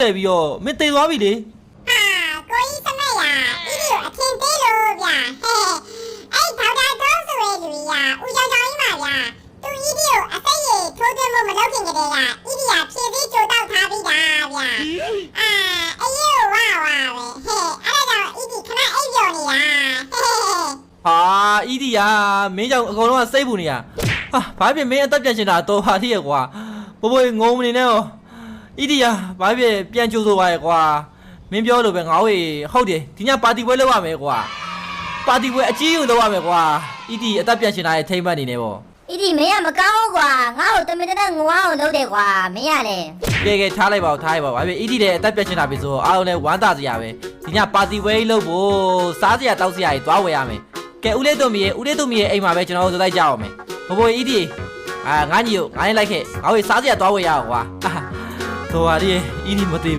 တယ်ပြီးတော့မင်းတေသွားပြီလေ ဟာကိုကြီးစမဲ့ရအီဒီကိုအထင်သေးလို့ဗျာဟဲ့အဲ့ဒေါက်တာတော့ဆိုရဲလူကြီးကဦးကြောင်ကြောင်ကြီးပါဗျာသူအီဒီကိုအစိတ်ရည်ထိုးသွင်းဖို့မလုပ်ခင်ကတည်းကအီဒီကဖြည့်စည်းကြိုတောက်ထားပြီးတာဗျာအေးရောဝါဝါပဲဟဲ့အဲ့ဒါကြောင့်အီဒီခဏအိပ်ပျော်နေတာဟဲ့ဟာအီဒီယာမင်းကြောင့်အကုန်လုံးကစိတ်ပူနေရဟာဘာဖြစ်မင်းအသက်ပြန်ရှင်တာတော့ပါသေးရဲ့ကွာဘိုးဘိုးငုံနေနဲ့ရောအီဒီယာဘာဖြစ်ပြန်ကြိုးဆိုပါရဲ့ကွာမင်းပြောလို့ပဲငါ့ဝေဟုတ်တယ်ဒီညပါတီပွဲလုပ်ရမယ်ကွာပါတီပွဲအကြီးကြီးလုပ်ရမယ်ကွာအီဒီအသက်ပြန်ရှင်တာရဲ့ထိမ့်မှတ်နေနေပေါ့အီဒီမင်းကမကောင်းဘူးကွာငါ့ကိုတမင်တနဲ့ငွားအောင်လုပ်တယ်ကွာမင်းရလေကဲထားလိုက်ပါဦးထားလိုက်ပါဘာဖြစ်အီဒီလည်းအသက်ပြန်ရှင်တာပြီဆိုအားလုံးလည်းဝမ်းသာစရာပဲဒီညပါတီပွဲလုပ်ဖို့စားစရာတောက်စရာကြီးသွားဝယ်ရမယ်ကဲဦးလေးတို့မီရဲ့အိမ်မှာပဲကျွန်တော်တို့လိုက်ကြအောင်မယ်ဘိုးအီဒီငါညီကိုငါလည်းလိုက်ခဲ့ငါ့ဝေစားစရာသွားဝယ်ရအောင်ကွာတော်ပါလေအီဒီမသေး